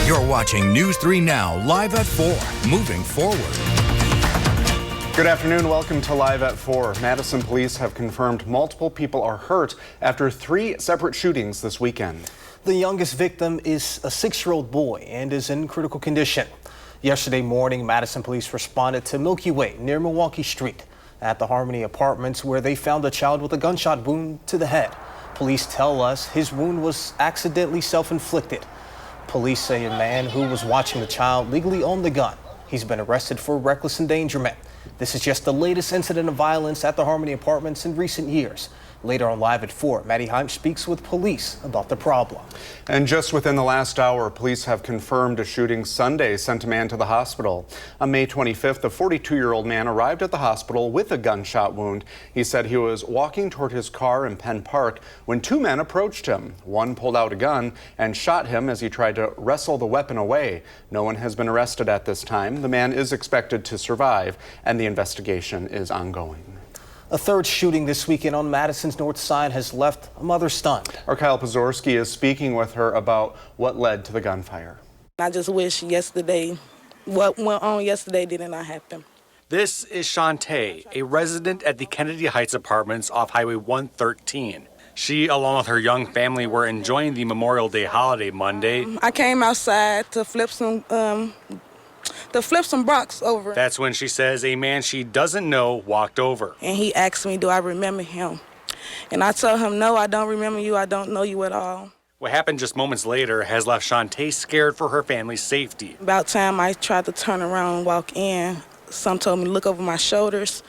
You're watching News 3 Now, live at 4, moving forward. Good afternoon. Welcome to Live at 4. Madison police have confirmed multiple people are hurt after 3 separate shootings this weekend. The youngest victim is a 6-year-old boy and is in critical condition. Yesterday morning, Madison police responded to Milky Way near Milwaukee Street at the Harmony Apartments, where they found a child with a gunshot wound to the head. Police tell us his wound was accidentally self-inflicted. Police say a man who was watching the child legally owned the gun. He's been arrested for reckless endangerment. This is just the latest incident of violence at the Harmony Apartments in recent years. Later on Live at 4, Maddie Heim speaks with police about the problem. And just within the last hour, police have confirmed a shooting Sunday sent a man to the hospital. On May 25th, a 42-year-old man arrived at the hospital with a gunshot wound. He said he was walking toward his car in Penn Park when 2 men approached him. One pulled out a gun and shot him as he tried to wrestle the weapon away. No one has been arrested at this time. The man is expected to survive, and the investigation is ongoing. A third shooting this weekend on Madison's north side has left a mother stunned. Our Kyle Pazorski is speaking with her about what led to the gunfire. I just wish what went on yesterday did not happen. This is Shantae, a resident at the Kennedy Heights Apartments off Highway 113. She, along with her young family, were enjoying the Memorial Day holiday Monday. I came outside to flip some rocks over. That's when she says a man she doesn't know walked over. And he asked me, do I remember him? And I told him, no, I don't remember you. I don't know you at all. What happened just moments later has left Shantae scared for her family's safety. About time I tried to turn around and walk in, some told me to look over my shoulders,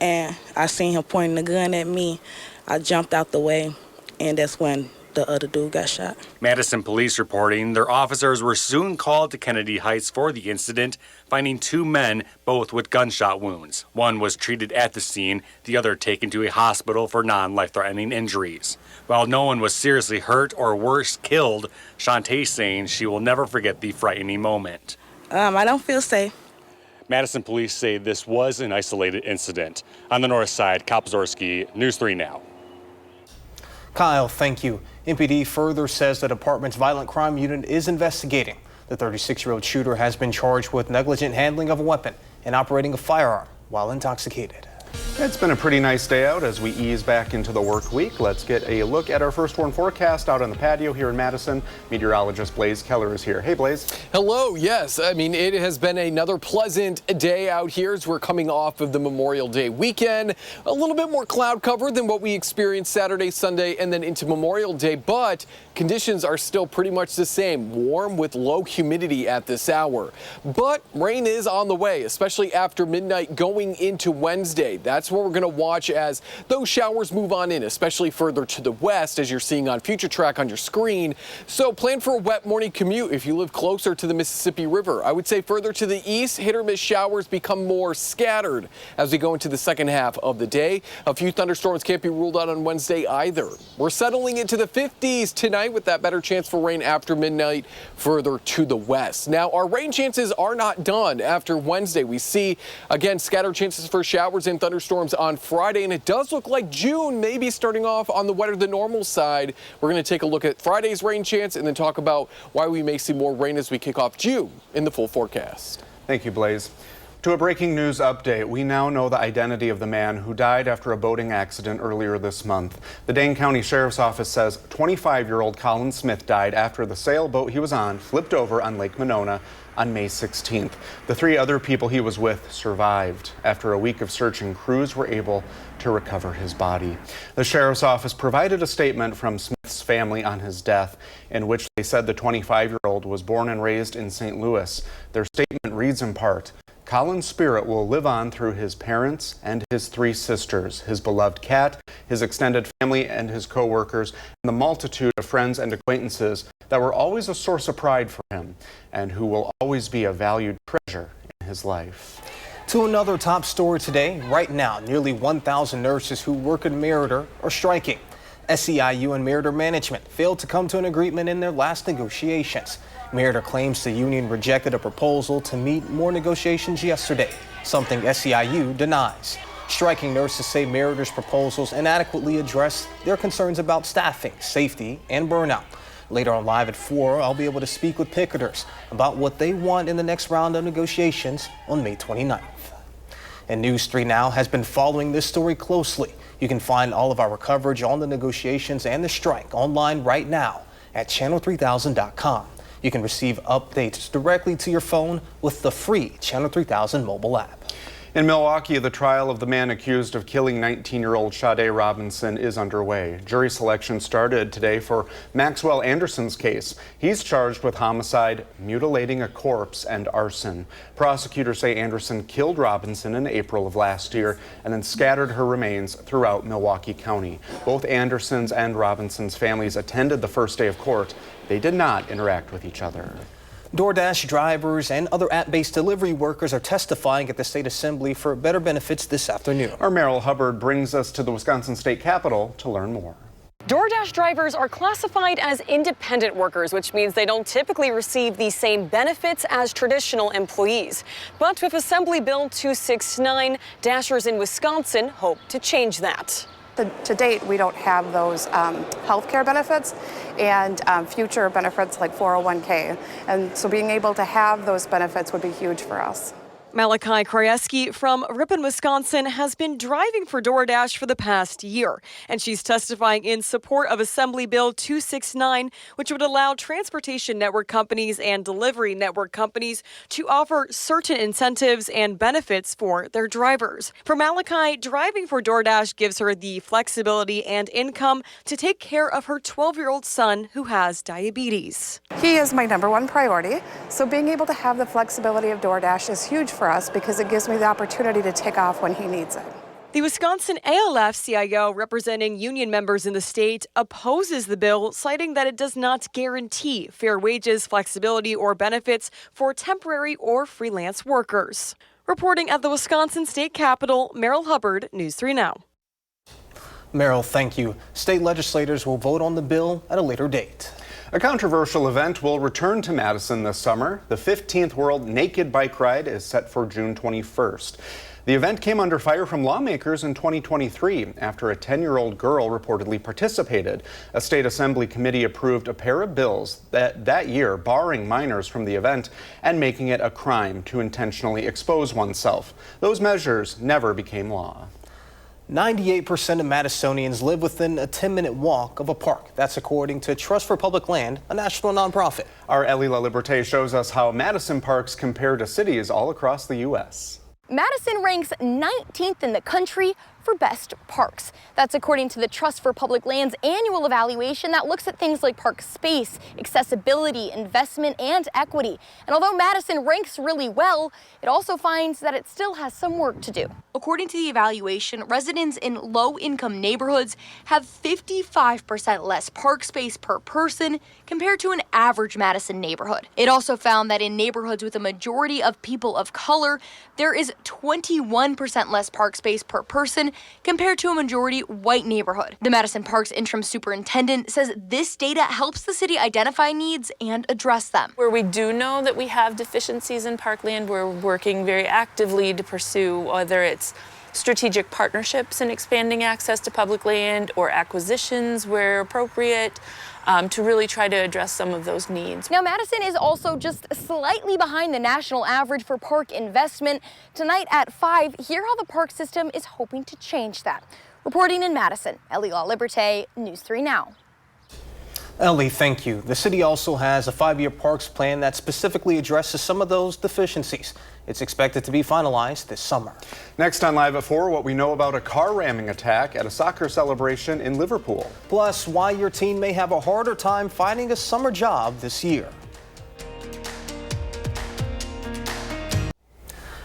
and I seen him pointing the gun at me. I jumped out the way, and that's when the other dude got shot. Madison police reporting their officers were soon called to Kennedy Heights for the incident, finding 2 men, both with gunshot wounds. One was treated at the scene, the other taken to a hospital for non-life-threatening injuries. While no one was seriously hurt or worse, killed, Shantae saying she will never forget the frightening moment. I don't feel safe. Madison police say this was an isolated incident. On the north side, Kyle Pazorski, News 3 Now. Kyle, thank you. MPD further says the department's violent crime unit is investigating. The 36-year-old shooter has been charged with negligent handling of a weapon and operating a firearm while intoxicated. It's been a pretty nice day out as we ease back into the work week. Let's get a look at our first warn forecast out on the patio here in Madison. Meteorologist Blaze Keller is here. Hey, Blaze. Hello. Yes, I mean, it has been another pleasant day out here as we're coming off of the Memorial Day weekend. A little bit more cloud cover than what we experienced Saturday, Sunday, and then into Memorial Day, but conditions are still pretty much the same. Warm with low humidity at this hour. But rain is on the way, especially after midnight going into Wednesday. That's what we're going to watch as those showers move on in, especially further to the west, as you're seeing on Future Track on your screen. So plan for a wet morning commute if you live closer to the Mississippi River. I would say further to the east, hit or miss showers become more scattered as we go into the second half of the day. A few thunderstorms can't be ruled out on Wednesday either. We're settling into the 50s tonight with that better chance for rain after midnight further to the west. Now, our rain chances are not done after Wednesday. We see, again, scattered chances for showers and thunderstorms on Friday, and it does look like June may be starting off on the wetter than normal side. We're going to take a look at Friday's rain chance and then talk about why we may see more rain as we kick off June in the full forecast. Thank you, Blaze. To a breaking news update, we now know the identity of the man who died after a boating accident earlier this month. The Dane County Sheriff's Office says 25-year-old Colin Smith died after the sailboat he was on flipped over on Lake Monona on May 16th. The 3 other people he was with survived. After a week of searching, crews were able to recover his body. The Sheriff's Office provided a statement from Smith's family on his death, in which they said the 25-year-old was born and raised in St. Louis. Their statement reads in part, Colin's spirit will live on through his parents and his 3 sisters, his beloved cat, his extended family and his co-workers, and the multitude of friends and acquaintances that were always a source of pride for him and who will always be a valued treasure in his life. To another top story today. Right now, nearly 1,000 nurses who work at Meritor are striking. SEIU and Meritor management failed to come to an agreement in their last negotiations. Meritor claims the union rejected a proposal to meet more negotiations yesterday, something SEIU denies. Striking nurses say Meritor's proposals inadequately address their concerns about staffing, safety, and burnout. Later on Live at 4, I'll be able to speak with picketers about what they want in the next round of negotiations on May 29th. And News 3 Now has been following this story closely. You can find all of our coverage on the negotiations and the strike online right now at channel3000.com. You can receive updates directly to your phone with the free Channel 3000 mobile app. In Milwaukee, the trial of the man accused of killing 19-year-old Sade Robinson is underway. Jury selection started today for Maxwell Anderson's case. He's charged with homicide, mutilating a corpse, and arson. Prosecutors say Anderson killed Robinson in April of last year and then scattered her remains throughout Milwaukee County. Both Anderson's and Robinson's families attended the first day of court. They did not interact with each other. DoorDash drivers and other app-based delivery workers are testifying at the state assembly for better benefits this afternoon. Our Meryl Hubbard brings us to the Wisconsin State Capitol to learn more. DoorDash drivers are classified as independent workers, which means they don't typically receive the same benefits as traditional employees. But with Assembly Bill 269, Dashers in Wisconsin hope to change that. To date, we don't have those health care benefits and future benefits like 401k. And so being able to have those benefits would be huge for us. Malachi Krajewski from Ripon, Wisconsin, has been driving for DoorDash for the past year, and she's testifying in support of Assembly Bill 269, which would allow transportation network companies and delivery network companies to offer certain incentives and benefits for their drivers. For Malachi, driving for DoorDash gives her the flexibility and income to take care of her 12-year-old son who has diabetes. He is my #1 priority, so being able to have the flexibility of DoorDash is huge for us because it gives me the opportunity to take off when he needs it. The Wisconsin ALF-CIO, representing union members in the state, opposes the bill, citing that it does not guarantee fair wages, flexibility, or benefits for temporary or freelance workers. Reporting at the Wisconsin State Capitol, Meryl Hubbard, News 3 Now. Meryl, thank you. State legislators will vote on the bill at a later date. A controversial event will return to Madison this summer. The 15th World Naked Bike Ride is set for June 21st. The event came under fire from lawmakers in 2023 after a 10-year-old girl reportedly participated. A state assembly committee approved a pair of bills that year barring minors from the event and making it a crime to intentionally expose oneself. Those measures never became law. 98% of Madisonians live within a 10-minute walk of a park. That's according to Trust for Public Land, a national nonprofit. Our Ellie LaLiberte shows us how Madison parks compare to cities all across the U.S. Madison ranks 19th in the country for best parks. That's according to the Trust for Public Land's annual evaluation that looks at things like park space, accessibility, investment, and equity. And although Madison ranks really well, it also finds that it still has some work to do. According to the evaluation, residents in low-income neighborhoods have 55% less park space per person compared to an average Madison neighborhood. It also found that in neighborhoods with a majority of people of color, there is 21% less park space per person compared to a majority white neighborhood. The Madison Parks interim superintendent says this data helps the city identify needs and address them. Where we do know that we have deficiencies in parkland, we're working very actively to pursue whether it's strategic partnerships in expanding access to public land or acquisitions where appropriate, to really try to address some of those needs. Now, Madison is also just slightly behind the national average for park investment. Tonight at 5, hear how the park system is hoping to change that. Reporting in Madison, Ellie LaLiberte, News 3 Now. Ellie, thank you. The city also has a 5-year parks plan that specifically addresses some of those deficiencies. It's expected to be finalized this summer. Next on Live at 4, what we know about a car ramming attack at a soccer celebration in Liverpool. Plus, why your teen may have a harder time finding a summer job this year.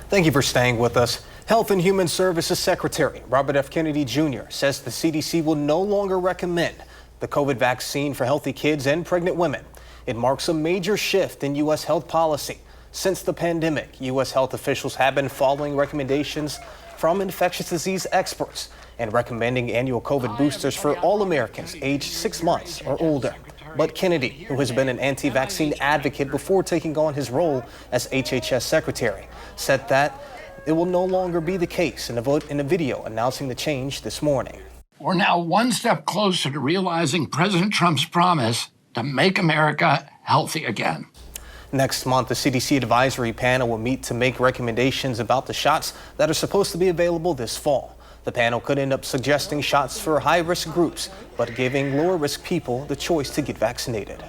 Thank you for staying with us. Health and Human Services Secretary Robert F. Kennedy Jr. says the CDC will no longer recommend the COVID vaccine for healthy kids and pregnant women. It marks a major shift in U.S. health policy. Since the pandemic, U.S. health officials have been following recommendations from infectious disease experts and recommending annual COVID boosters for all Americans aged 6 months or older. But Kennedy, who has been an anti-vaccine advocate before taking on his role as HHS secretary, said that it will no longer be the case in a video announcing the change this morning. We're now one step closer to realizing President Trump's promise to make America healthy again. Next month, the CDC advisory panel will meet to make recommendations about the shots that are supposed to be available this fall. The panel could end up suggesting shots for high-risk groups, but giving lower-risk people the choice to get vaccinated.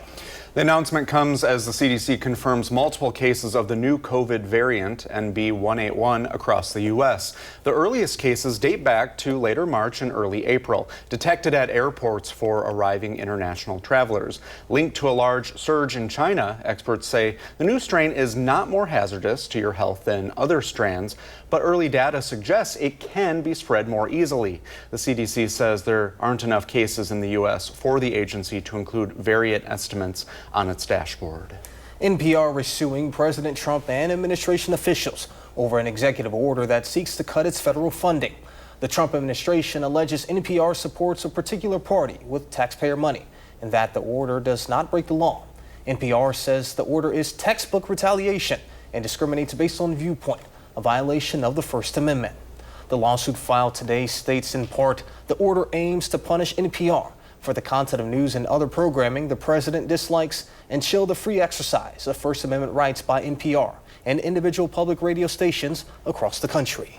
The announcement comes as the CDC confirms multiple cases of the new COVID variant, NB181, across the U.S. The earliest cases date back to later March and early April, detected at airports for arriving international travelers. Linked to a large surge in China, experts say the new strain is not more hazardous to your health than other strands, but early data suggests it can be spread more easily. The CDC says there aren't enough cases in the U.S. for the agency to include variant estimates on its dashboard. NPR is suing President Trump and administration officials over an executive order that seeks to cut its federal funding. The Trump administration alleges NPR supports a particular party with taxpayer money and that the order does not break the law. NPR says the order is textbook retaliation and discriminates based on viewpoint, a violation of the First Amendment. The lawsuit filed today states in part the order aims to punish NPR for the content of news and other programming the president dislikes and chill the free exercise of First Amendment rights by NPR and individual public radio stations across the country.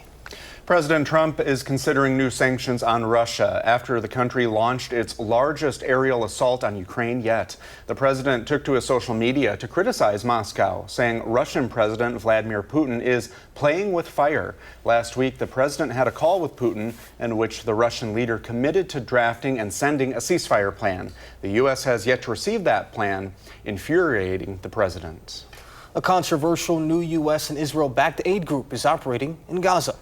President Trump is considering new sanctions on Russia after the country launched its largest aerial assault on Ukraine yet. The president took to his social media to criticize Moscow, saying Russian President Vladimir Putin is playing with fire. Last week, the president had a call with Putin in which the Russian leader committed to drafting and sending a ceasefire plan. The U.S. has yet to receive that plan, infuriating the president. A controversial new U.S. and Israel-backed aid group is operating in Gaza.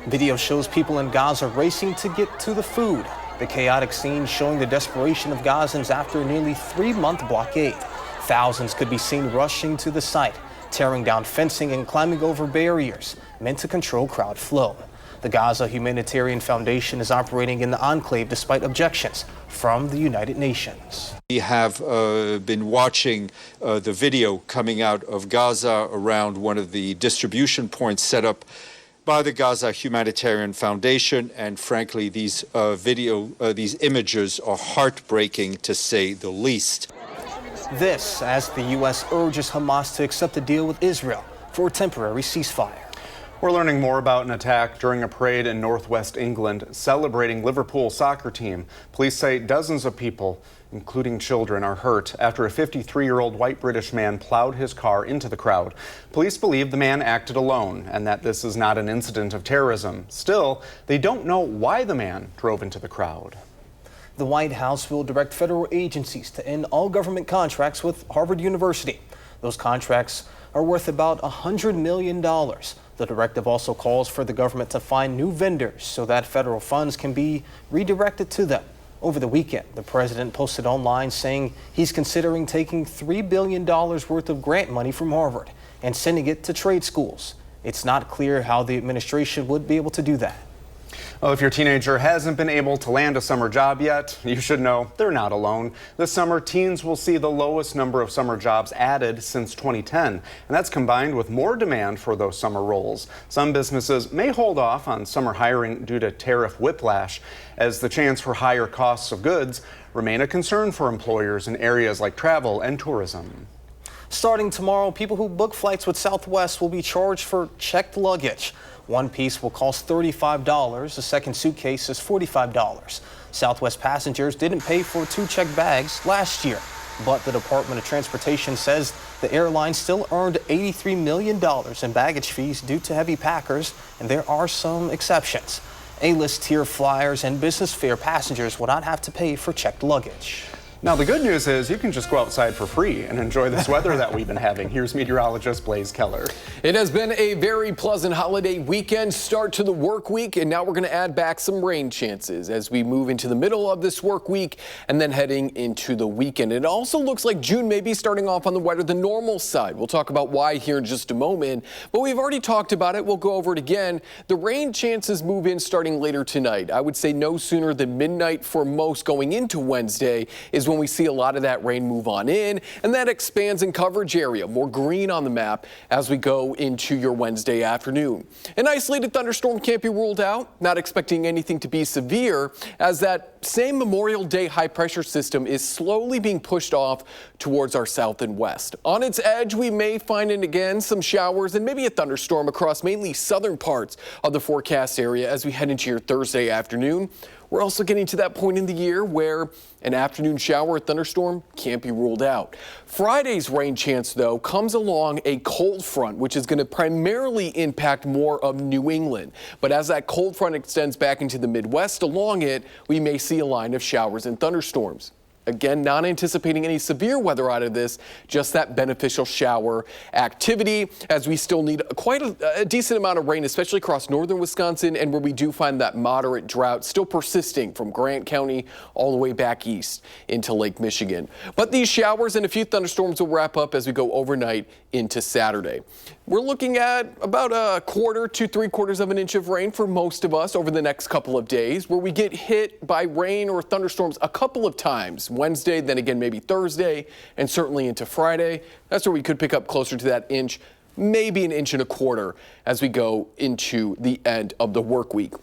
Video shows people in Gaza racing to get to the food. The chaotic scene showing the desperation of Gazans after a nearly 3-month blockade. Thousands could be seen rushing to the site, tearing down fencing and climbing over barriers meant to control crowd flow. The Gaza Humanitarian Foundation is operating in the enclave despite objections from the United Nations. We have been watching the video coming out of Gaza around one of the distribution points set up by the Gaza Humanitarian Foundation, and frankly, these images are heartbreaking to say the least. This as the U.S. urges Hamas to accept a deal with Israel for a temporary ceasefire. We're learning more about an attack during a parade in northwest England celebrating Liverpool soccer team. Police say dozens of people, including children, are hurt after a 53-year-old white British man plowed his car into the crowd. Police believe the man acted alone and that this is not an incident of terrorism. Still, they don't know why the man drove into the crowd. The White House will direct federal agencies to end all government contracts with Harvard University. Those contracts are worth about $100 million. The directive also calls for the government to find new vendors so that federal funds can be redirected to them. Over the weekend, the president posted online saying he's considering taking $3 billion worth of grant money from Harvard and sending it to trade schools. It's not clear how the administration would be able to do that. Well, if your teenager hasn't been able to land a summer job yet, you should know they're not alone. This summer, teens will see the lowest number of summer jobs added since 2010, and that's combined with more demand for those summer roles. Some businesses may hold off on summer hiring due to tariff whiplash, as the chance for higher costs of goods remain a concern for employers in areas like travel and tourism. Starting tomorrow, people who book flights with Southwest will be charged for checked luggage. One piece will cost $35. A second suitcase is $45. Southwest passengers didn't pay for 2 checked bags last year, but the Department of Transportation says the airline still earned $83 million in baggage fees due to heavy packers, and there are some exceptions. A-list tier flyers and business fare passengers will not have to pay for checked luggage. Now, the good news is you can just go outside for free and enjoy this weather that we've been having. Here's meteorologist Blaze Keller. It has been a very pleasant holiday weekend start to the work week, and now we're going to add back some rain chances as we move into the middle of this work week and then heading into the weekend. It also looks like June may be starting off on the wetter than normal side. We'll talk about why here in just a moment, but we've already talked about it. We'll go over it again. The rain chances move in starting later tonight. I would say no sooner than midnight for most going into Wednesday is is when we see a lot of that rain move on in, and that expands in coverage area, more green on the map as we go into your Wednesday afternoon. An isolated thunderstorm can't be ruled out, not expecting anything to be severe, as that same Memorial Day high pressure system is slowly being pushed off towards our south and west. On its edge, we may find again some showers and maybe a thunderstorm across mainly southern parts of the forecast area as we head into your Thursday afternoon. We're also getting to that point in the year where an afternoon shower or thunderstorm can't be ruled out. Friday's rain chance, though, comes along a cold front, which is going to primarily impact more of New England. But as that cold front extends back into the Midwest along it, we may see a line of showers and thunderstorms. Again, not anticipating any severe weather out of this, just that beneficial shower activity, as we still need quite a decent amount of rain, especially across northern Wisconsin, and where we do find that moderate drought still persisting from Grant County all the way back east into Lake Michigan. But these showers and a few thunderstorms will wrap up as we go overnight into Saturday. We're looking at about a quarter to 3/4 of an inch of rain for most of us over the next couple of days, where we get hit by rain or thunderstorms a couple of times. Wednesday, then again maybe Thursday, and certainly into Friday. That's where we could pick up closer to that inch, maybe an inch and a quarter as we go into the end of the work week.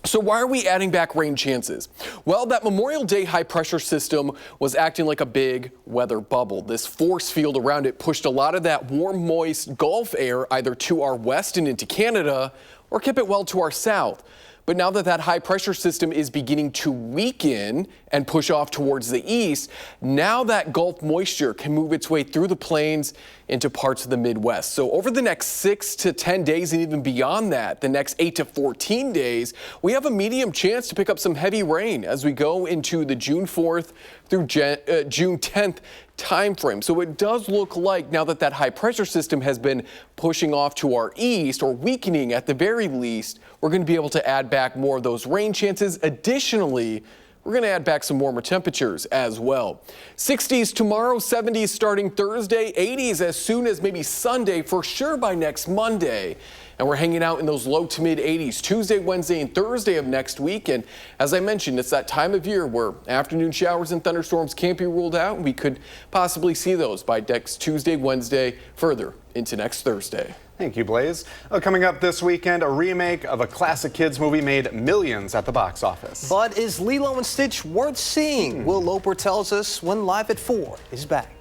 So why are we adding back rain chances? Well, that Memorial Day high pressure system was acting like a big weather bubble. This force field around it pushed a lot of that warm, moist Gulf air either to our west and into Canada, or kept it well to our south. But now that that high pressure system is beginning to weaken and push off towards the east, now that Gulf moisture can move its way through the plains into parts of the Midwest. So over the next 6 to 10 days and even beyond that, the next 8 to 14 days, we have a medium chance to pick up some heavy rain as we go into the June 4th through June 10th time frame. So it does look like now that that high pressure system has been pushing off to our east, or weakening at the very least, we're going to be able to add back more of those rain chances. Additionally, we're going to add back some warmer temperatures as well. 60s tomorrow, 70s starting Thursday, 80s as soon as maybe Sunday, for sure by next Monday. And we're hanging out in those low to mid 80s Tuesday, Wednesday, and Thursday of next week. And as I mentioned, it's that time of year where afternoon showers and thunderstorms can't be ruled out. We could possibly see those by next Tuesday, Wednesday, further into next Thursday. Thank you, Blaze. Coming up this weekend, a remake of a classic kids movie made millions at the box office. But is Lilo and Stitch worth seeing? Will Loper tells us when Live at 4 is back.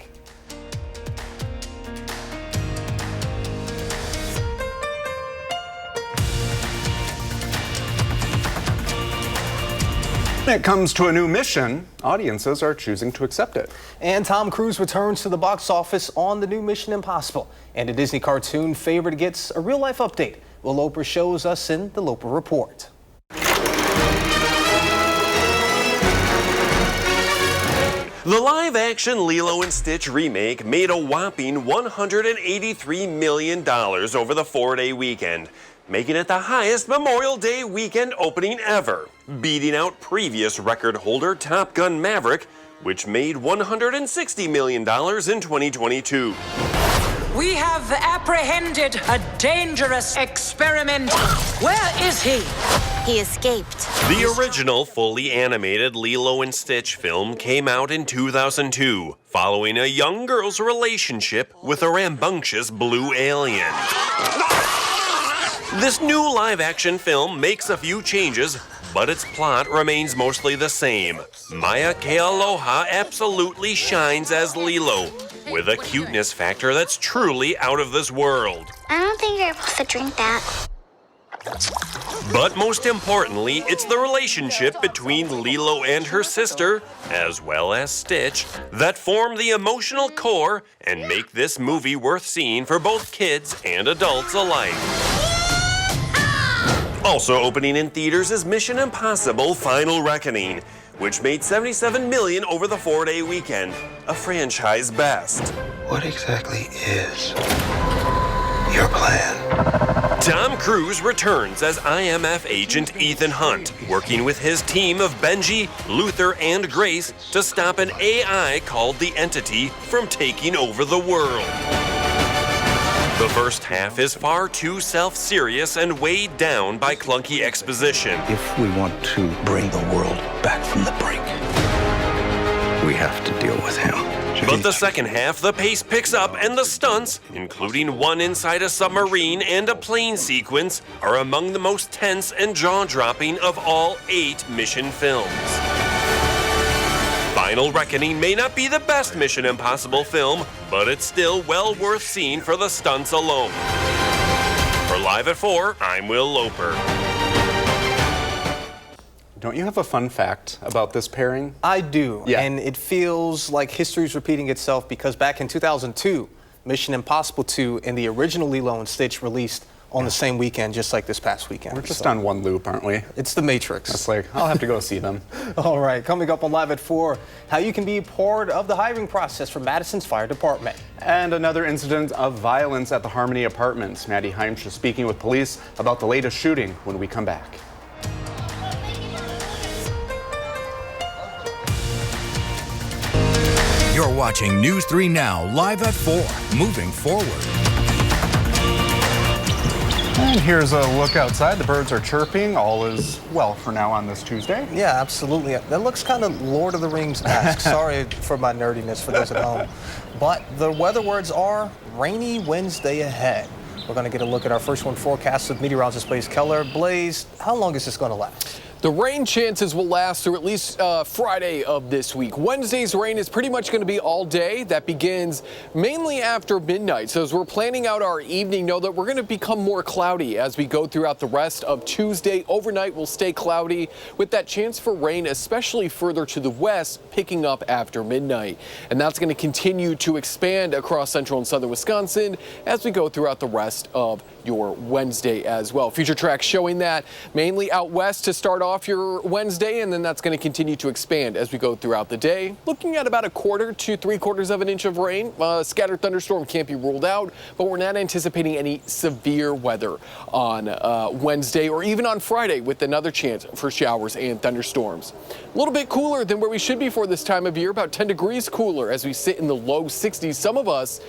When it comes to a new mission, audiences are choosing to accept it. And Tom Cruise returns to the box office on the new Mission Impossible. And a Disney cartoon favorite gets a real-life update. Will Loper shows us in the Loper Report. The live-action Lilo and Stitch remake made a whopping $183 million over the 4-day weekend, making it the highest Memorial Day weekend opening ever, beating out previous record holder Top Gun Maverick, which made $160 million in 2022. We have apprehended a dangerous experiment. Where is he? He escaped. The original fully animated Lilo and Stitch film came out in 2002, following a young girl's relationship with a rambunctious blue alien. This new live-action film makes a few changes, but its plot remains mostly the same. Maya Kealoha absolutely shines as Lilo, with a cuteness factor that's truly out of this world. I don't think you're supposed to drink that. But most importantly, it's the relationship between Lilo and her sister, as well as Stitch, that form the emotional core and make this movie worth seeing for both kids and adults alike. Also opening in theaters is Mission Impossible: Final Reckoning, which made $77 million over the 4-day weekend, a franchise best. What exactly is your plan? Tom Cruise returns as IMF agent Ethan Hunt, working with his team of Benji, Luther, and Grace to stop an AI called the Entity from taking over the world. The first half is far too self-serious and weighed down by clunky exposition. If we want to bring the world back from the brink, we have have to deal with him. But the second half, the pace picks up and the stunts, including one inside a submarine and a plane sequence, are among the most tense and jaw-dropping of all 8 Mission films. Final Reckoning may not be the best Mission Impossible film, but it's still well worth seeing for the stunts alone. For Live at 4, I'm Will Loper. Don't you have a fun fact about this pairing? I do, yeah. And it feels like history's repeating itself because back in 2002, Mission Impossible 2 and the original Lilo and Stitch released on the same weekend, just like this past weekend. We're just on one loop, aren't we? It's the Matrix. It's like, I'll have to go see them. All right, coming up on Live at 4, how you can be part of the hiring process for Madison's Fire Department. And another incident of violence at the Harmony Apartments. Maddie Heimsch is speaking with police about the latest shooting when we come back. You're watching News 3 Now, live at 4, moving forward. And here's a look outside. The birds are chirping. All is well for now on this Tuesday. Yeah, absolutely. That looks kind of Lord of the Rings-esque. Sorry for my nerdiness for those at home. But the weather words are rainy Wednesday ahead. We're going to get a look at our first one forecast with meteorologist Blaze Keller. Blaze, how long is this going to last? The rain chances will last through at least Friday of this week. Wednesday's rain is pretty much going to be all day. That begins mainly after midnight. So as we're planning out our evening, know that we're going to become more cloudy as we go throughout the rest of Tuesday. Overnight will stay cloudy with that chance for rain, especially further to the west, picking up after midnight. And that's going to continue to expand across central and southern Wisconsin as we go throughout the rest of your Wednesday as well. Future tracks showing that mainly out west to start off your Wednesday, and then that's going to continue to expand as we go throughout the day. Looking at about 1/4 to 3/4 of an inch of rain. Scattered thunderstorm can't be ruled out, but we're not anticipating any severe weather on Wednesday or even on Friday with another chance for showers and thunderstorms. A little bit cooler than where we should be for this time of year, about 10 degrees cooler as we sit in the low 60s. Some of us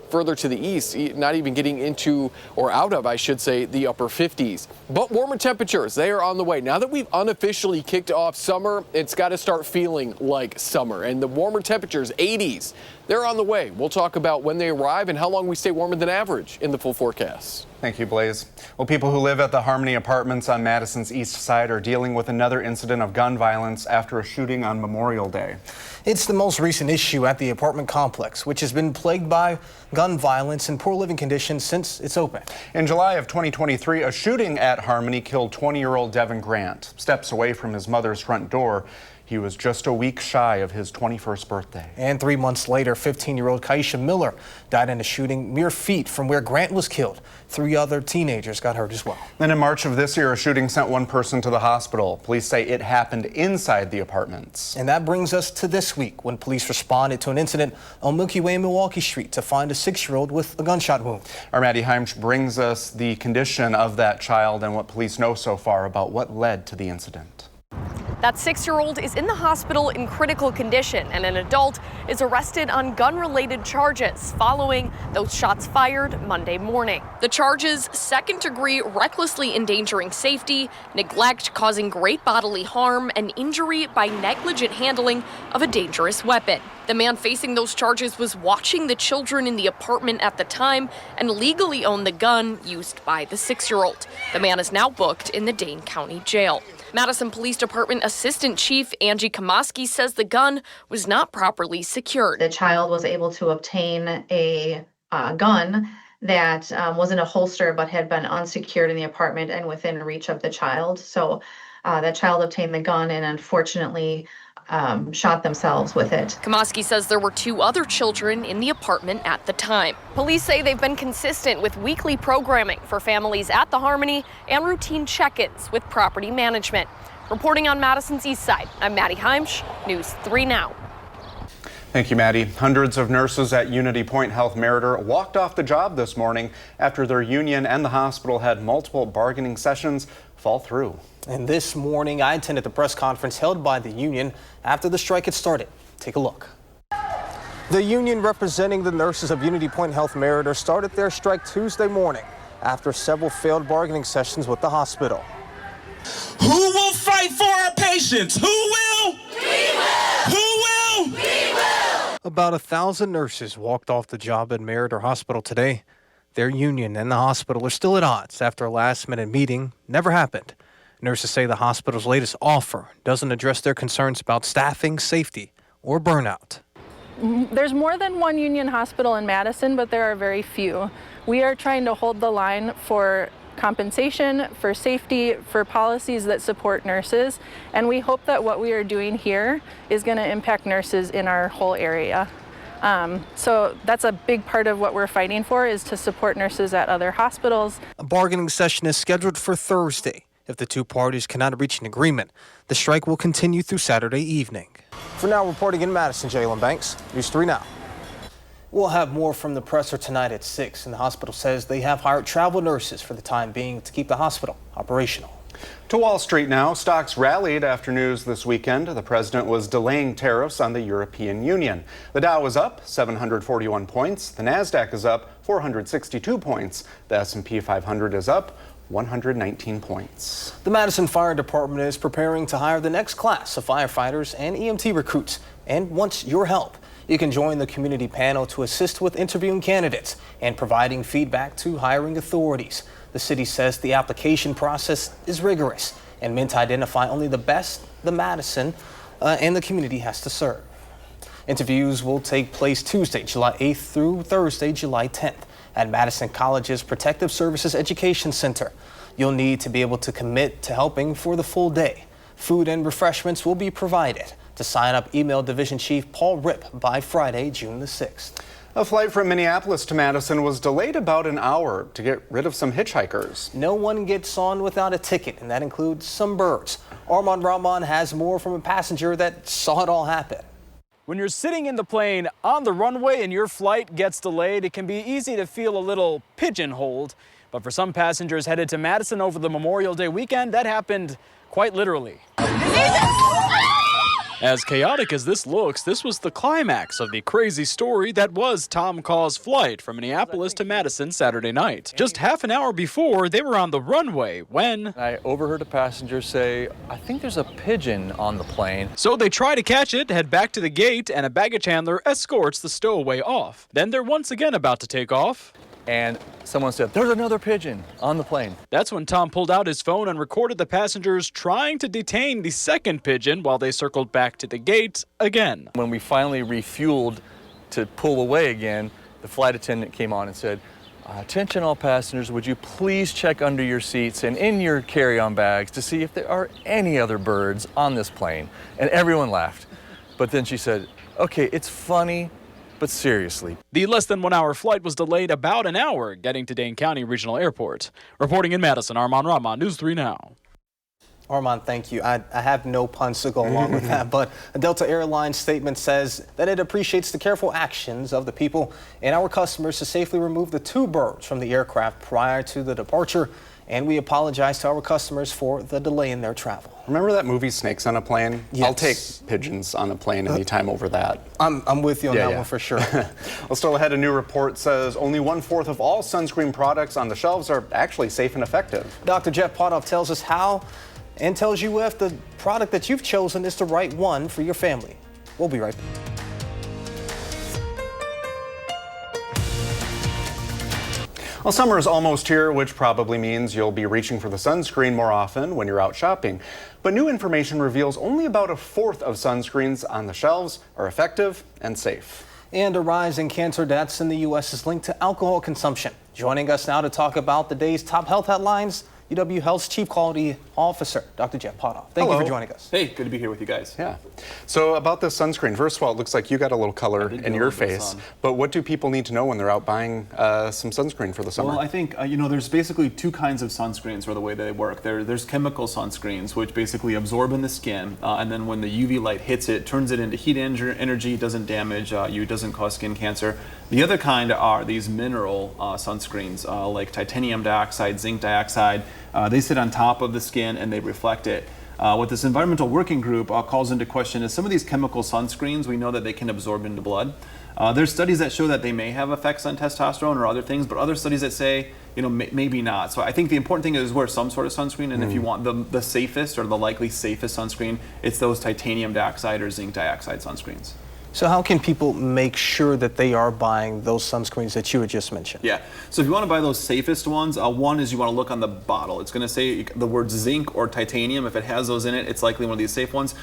further to the east, not even getting into or out of, I should say, the upper 50s. But warmer temperatures, they are on the way. Now that we've unofficially kicked off summer, it's got to start feeling like summer. And the warmer temperatures, 80s, they're on the way. We'll talk about when they arrive and how long we stay warmer than average in the full forecast. Thank you, Blaze. Well, people who live at the Harmony Apartments on Madison's east side are dealing with another incident of gun violence after a shooting on Memorial Day. It's the most recent issue at the apartment complex, which has been plagued by gun violence and poor living conditions since it's opened. In July of 2023, a shooting at Harmony killed 20-year-old Devin Grant. Steps away from his mother's front door, he was just a week shy of his 21st birthday. And 3 months later, 15-year-old Kaisha Miller died in a shooting mere feet from where Grant was killed. 3 other teenagers got hurt as well. Then in March of this year, a shooting sent one person to the hospital. Police say it happened inside the apartments. And that brings us to this week when police responded to an incident on Milky Way and Milwaukee Street to find a 6-year-old with a gunshot wound. Our Maddie Heimsch brings us the condition of that child and what police know so far about what led to the incident. That 6-year-old is in the hospital in critical condition, and an adult is arrested on gun-related charges following those shots fired Monday morning. The charges: second-degree recklessly endangering safety, neglect causing great bodily harm, and injury by negligent handling of a dangerous weapon. The man facing those charges was watching the children in the apartment at the time and legally owned the gun used by the 6-year-old. The man is now booked in the Dane County Jail. Madison Police Department Assistant Chief Angie Kamaski says the gun was not properly secured. The child was able to obtain a gun that was in a holster but had been unsecured in the apartment and within reach of the child. So that child obtained the gun and unfortunately shot themselves with it. Kamaski says there were 2 other children in the apartment at the time. Police say they've been consistent with weekly programming for families at the Harmony and routine check-ins with property management. Reporting on Madison's east side, I'm Maddie Heimsch, News 3 Now. Thank you, Maddie. Hundreds of nurses at Unity Point Health Meriter walked off the job this morning after their union and the hospital had multiple bargaining sessions fall through. And this morning, I attended the press conference held by the union after the strike had started. Take a look. The union representing the nurses of Unity Point Health Meriter started their strike Tuesday morning after several failed bargaining sessions with the hospital. Who will fight for our patients? Who will? We will! Who will? We will! About 1,000 nurses walked off the job at Meriter Hospital today. Their union and the hospital are still at odds after a last-minute meeting never happened. Nurses say the hospital's latest offer doesn't address their concerns about staffing, safety, or burnout. There's more than one union hospital in Madison, but there are very few. We are trying to hold the line for compensation, for safety, for policies that support nurses, and we hope that what we are doing here is going to impact nurses in our whole area. So that's a big part of what we're fighting for, is to support nurses at other hospitals. A bargaining session is scheduled for Thursday. If the two parties cannot reach an agreement, the strike will continue through Saturday evening. For now, reporting in Madison, Jalen Banks, News 3 Now. We'll have more from the presser tonight at 6, and the hospital says they have hired travel nurses for the time being to keep the hospital operational. To Wall Street now, stocks rallied after news this weekend. The president was delaying tariffs on the European Union. The Dow was up 741 points. The Nasdaq is up 462 points. The S&P 500 is up 119 points. The Madison Fire Department is preparing to hire the next class of firefighters and EMT recruits and wants your help. You can join the community panel to assist with interviewing candidates and providing feedback to hiring authorities. The city says the application process is rigorous and meant to identify only the best the Madison and the community has to serve. Interviews will take place Tuesday, July 8th through Thursday, July 10th at Madison College's Protective Services Education Center. You'll need to be able to commit to helping for the full day. Food and refreshments will be provided. To sign up, email Division Chief Paul Ripp by Friday, June the 6th. A flight from Minneapolis to Madison was delayed about an hour to get rid of some hitchhikers. No one gets on without a ticket, and that includes some birds. Armand Rahman has more from a passenger that saw it all happen. When you're sitting in the plane on the runway and your flight gets delayed, it can be easy to feel a little pigeonholed. But for some passengers headed to Madison over the Memorial Day weekend, that happened quite literally. As chaotic as this looks, this was the climax of the crazy story that was Tom Caw's flight from Minneapolis to Madison Saturday night. Just half an hour before, they were on the runway when I overheard a passenger say, "I think there's a pigeon on the plane." So they try to catch it, head back to the gate, and a baggage handler escorts the stowaway off. Then they're once again about to take off. And someone said, "There's another pigeon on the plane." That's when Tom pulled out his phone and recorded the passengers trying to detain the second pigeon while they circled back to the gate again. When we finally refueled to pull away again, the flight attendant came on and said, "Attention all passengers, would you please check under your seats and in your carry-on bags to see if there are any other birds on this plane?" And everyone laughed. But then she said, "Okay, it's funny, but seriously." The less than 1 hour flight was delayed about an hour getting to Dane County Regional Airport. Reporting in Madison, Armand Rahman, News 3 Now. Armand, thank you. I have no puns to go along with that, but a Delta Airlines statement says that it appreciates the careful actions of the people and our customers to safely remove the two birds from the aircraft prior to the departure, and we apologize to our customers for the delay in their travel. Remember that movie Snakes on a Plane? Yes. I'll take pigeons on a plane anytime over that. I'm with you on that one for sure. Well, still ahead, a new report says only 1/4 of all sunscreen products on the shelves are actually safe and effective. Dr. Jeff Potoff tells us how and tells you if the product that you've chosen is the right one for your family. We'll be right back. Well, summer is almost here, which probably means you'll be reaching for the sunscreen more often when you're out shopping. But new information reveals only about 1/4 of sunscreens on the shelves are effective and safe. And a rise in cancer deaths in the U.S. is linked to alcohol consumption. Joining us now to talk about the day's top health headlines, UW Health's Chief Quality Officer, Dr. Jeff Potoff. Thank you for joining us. Hey, good to be here with you guys. Yeah. So about this sunscreen, first of all, it looks like you got a little color in your face. But what do people need to know when they're out buying some sunscreen for the summer? Well, I think, there's basically two kinds of sunscreens, or the way they work. There's chemical sunscreens, which basically absorb in the skin, and then when the UV light hits it, turns it into heat energy, doesn't damage you, doesn't cause skin cancer. The other kind are these mineral sunscreens, like titanium dioxide, zinc dioxide. They sit on top of the skin and they reflect it. What this environmental working group calls into question is some of these chemical sunscreens, we know that they can absorb into blood. There's studies that show that they may have effects on testosterone or other things, but other studies that say, maybe not. So I think the important thing is wear some sort of sunscreen, and if you want the safest or the likely safest sunscreen, it's those titanium dioxide or zinc dioxide sunscreens. So how can people make sure that they are buying those sunscreens that you had just mentioned? Yeah, so if you want to buy those safest ones, one is you want to look on the bottle. It's going to say the word zinc or titanium. If it has those in it, it's likely one of these safe ones.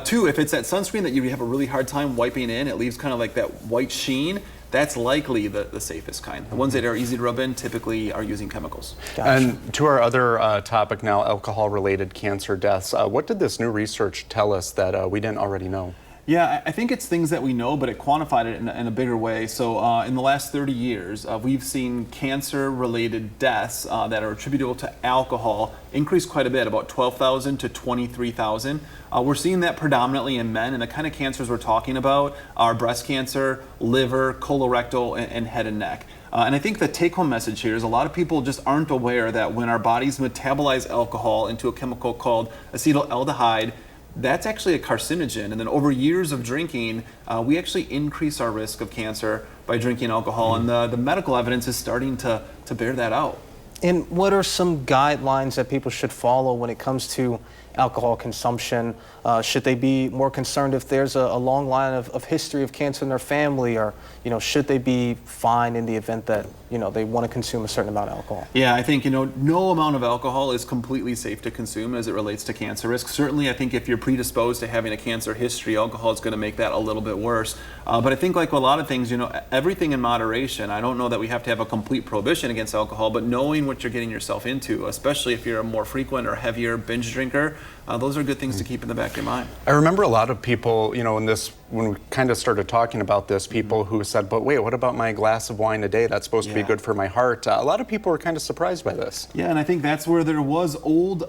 Two, if it's that sunscreen that you have a really hard time wiping in, it leaves kind of like that white sheen, that's likely the safest kind. The ones that are easy to rub in typically are using chemicals. Gotcha. And to our other topic now, alcohol-related cancer deaths. What did this new research tell us that we didn't already know? Yeah, I think it's things that we know, but it quantified it in a bigger way. So in the last 30 years, we've seen cancer-related deaths that are attributable to alcohol increase quite a bit, about 12,000 to 23,000. We're seeing that predominantly in men, and the kind of cancers we're talking about are breast cancer, liver, colorectal, and head and neck. And I think the take-home message here is a lot of people just aren't aware that when our bodies metabolize alcohol into a chemical called acetaldehyde, that's actually a carcinogen. And then over years of drinking, we actually increase our risk of cancer by drinking alcohol. And the medical evidence is starting to bear that out. And what are some guidelines that people should follow when it comes to alcohol consumption? Should they be more concerned if there's a long line of history of cancer in their family, or should they be fine in the event that they want to consume a certain amount of alcohol? Yeah, I think no amount of alcohol is completely safe to consume as it relates to cancer risk. Certainly, I think if you're predisposed to having a cancer history, alcohol is going to make that a little bit worse. But I think like a lot of things, everything in moderation. I don't know that we have to have a complete prohibition against alcohol, but knowing what you're getting yourself into, especially if you're a more frequent or heavier binge drinker, those are good things to keep in the back of your mind. I remember a lot of people, when we kind of started talking about this, people who said, but wait, what about my glass of wine a day? That's supposed to be good for my heart. A lot of people were kind of surprised by this. Yeah, and I think that's where there was old,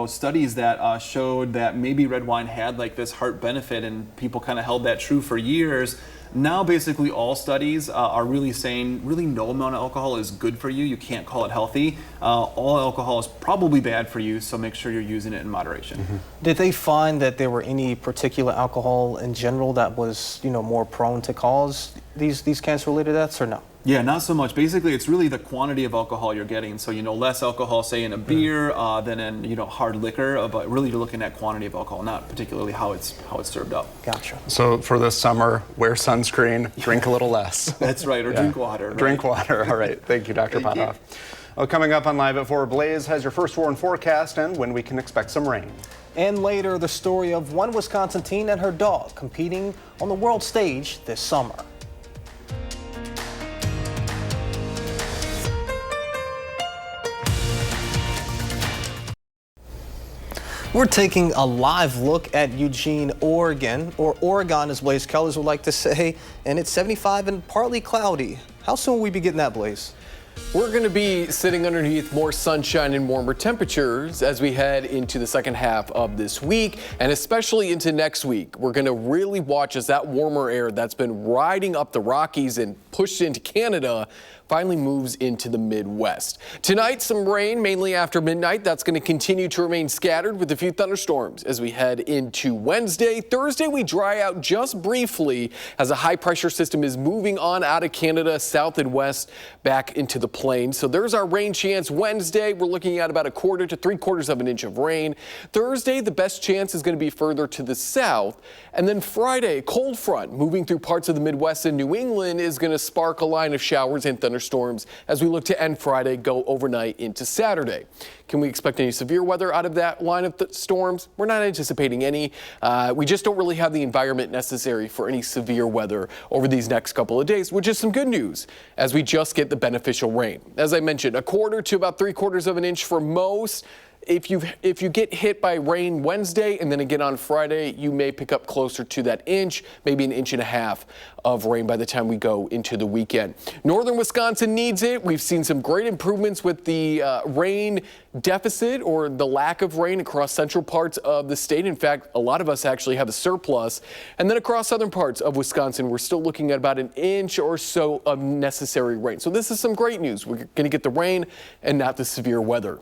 studies that showed that maybe red wine had like this heart benefit, and people kind of held that true for years. Now, basically, all studies are really saying really no amount of alcohol is good for you. You can't call it healthy. All alcohol is probably bad for you, so make sure you're using it in moderation. Mm-hmm. Did they find that there were any particular alcohol in general that was, more prone to cause these cancer-related deaths, or no? Yeah, not so much. Basically, it's really the quantity of alcohol you're getting. So, less alcohol, say, in a beer than in, hard liquor. But really, you're looking at quantity of alcohol, not particularly how it's served up. Gotcha. So for this summer, wear sunscreen, drink a little less. That's right, or drink water. Right? Drink water. All right. Thank you, Dr. Potoff. Well, coming up on Live at 4, Blaze has your first warn forecast and when we can expect some rain. And later, the story of one Wisconsin teen and her dog competing on the world stage this summer. We're taking a live look at Eugene, Oregon, or Oregon as Blaze Kellers would like to say, and it's 75 and partly cloudy. How soon will we be getting that, Blaze? We're going to be sitting underneath more sunshine and warmer temperatures as we head into the second half of this week, and especially into next week. We're going to really watch as that warmer air that's been riding up the Rockies and pushed into Canada finally moves into the Midwest. Tonight, some rain, mainly after midnight. That's going to continue to remain scattered with a few thunderstorms as we head into Wednesday. Thursday, we dry out just briefly as a high-pressure system is moving on out of Canada, south and west, back into the plains. So there's our rain chance. Wednesday, we're looking at about 1/4 to 3/4 of an inch of rain. Thursday, the best chance is going to be further to the south. And then Friday, a cold front moving through parts of the Midwest and New England is going to spark a line of showers and thunderstorms as we look to end Friday, go overnight into Saturday. Can we expect any severe weather out of that line of storms? We're not anticipating any. We just don't really have the environment necessary for any severe weather over these next couple of days, which is some good news as we just get the beneficial rain. As I mentioned, 1/4 to about 3/4 of an inch for most. If you get hit by rain Wednesday and then again on Friday, you may pick up closer to that inch, maybe 1.5 inches of rain by the time we go into the weekend. Northern Wisconsin needs it. We've seen some great improvements with the rain deficit or the lack of rain across central parts of the state. In fact, a lot of us actually have a surplus. And then across southern parts of Wisconsin, we're still looking at about 1 inch or so of necessary rain. So this is some great news. We're going to get the rain and not the severe weather.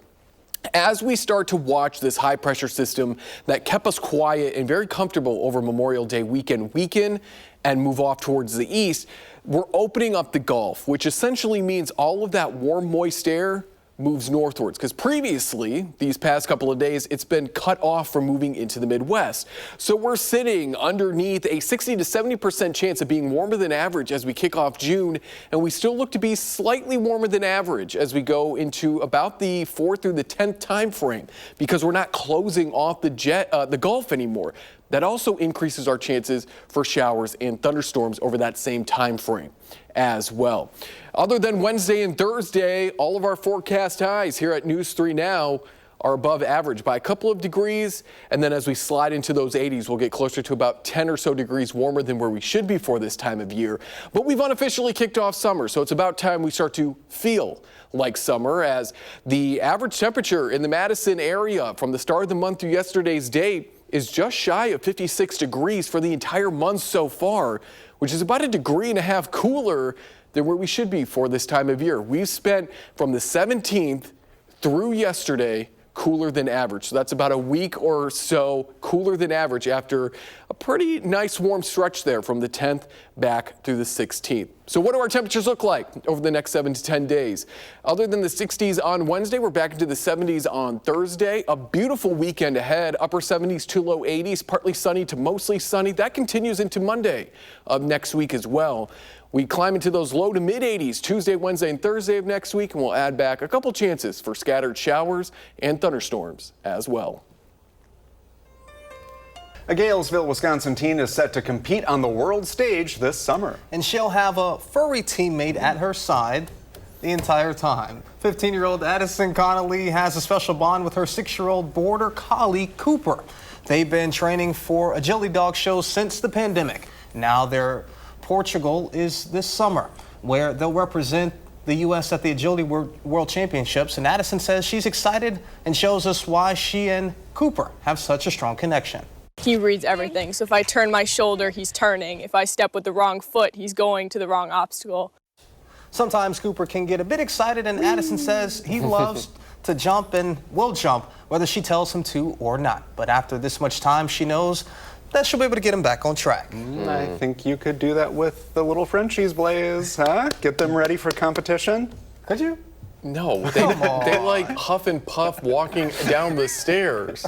As we start to watch this high pressure system that kept us quiet and very comfortable over Memorial Day weekend and move off towards the east, we're opening up the Gulf, which essentially means all of that warm, moist air moves northwards, because previously, these past couple of days, it's been cut off from moving into the Midwest. So we're sitting underneath a 60 to 70% chance of being warmer than average as we kick off June, and we still look to be slightly warmer than average as we go into about the 4th through the 10th time frame, because we're not closing off the Gulf anymore. That also increases our chances for showers and thunderstorms over that same time frame as well. Other than Wednesday and Thursday, all of our forecast highs here at News 3 Now are above average by a couple of degrees, and then as we slide into those 80s, we'll get closer to about 10 or so degrees warmer than where we should be for this time of year. But we've unofficially kicked off summer, so it's about time we start to feel like summer, as the average temperature in the Madison area from the start of the month through yesterday's date is just shy of 56 degrees for the entire month so far, which is about 1.5 degrees cooler than where we should be for this time of year. We've spent from the 17th through yesterday cooler than average. So that's about a week or so cooler than average after a pretty nice warm stretch there from the 10th back through the 16th. So what do our temperatures look like over the next 7 to 10 days? Other than the 60s on Wednesday, we're back into the 70s on Thursday. A beautiful weekend ahead, upper 70s to low 80s, partly sunny to mostly sunny. That continues into Monday of next week as well. We climb into those low to mid 80s Tuesday, Wednesday, and Thursday of next week, and we'll add back a couple chances for scattered showers and thunderstorms as well. A Galesville, Wisconsin teen is set to compete on the world stage this summer. And she'll have a furry teammate at her side the entire time. 15-year-old Madison Connolly has a special bond with her 6-year-old border collie, Cooper. They've been training for agility dog shows since the pandemic. Now their Portugal is this summer, where they'll represent the U.S. at the Agility World Championships. And Addison says she's excited and shows us why she and Cooper have such a strong connection. He reads everything. So if I turn my shoulder, he's turning. If I step with the wrong foot, he's going to the wrong obstacle. Sometimes Cooper can get a bit excited, and Addison says he loves to jump and will jump, whether she tells him to or not. But after this much time, she knows that she'll be able to get him back on track. I think you could do that with the little Frenchies, Blaze, huh? Get them ready for competition? Could you? No, they like huff and puff walking down the stairs.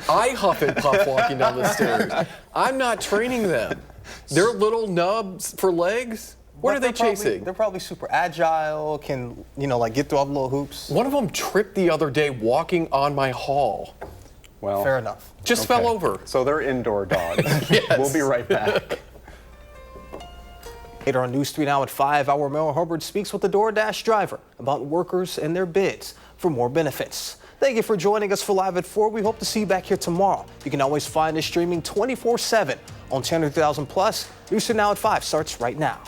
I huff and puff walking down the stairs. I'm not training them. They're little nubs for legs. What are they chasing? They're probably super agile, can, like get through all the little hoops. One of them tripped the other day walking on my hall. Well, fair enough. Just fell over. So they're indoor dogs. Yes. We'll be right back. Later on News 3 Now at 5, our Mel Hubbard speaks with the DoorDash driver about workers and their bids for more benefits. Thank you for joining us for Live at 4. We hope to see you back here tomorrow. You can always find us streaming 24/7 on Channel 3000 Plus. News 3 Now at 5 starts right now.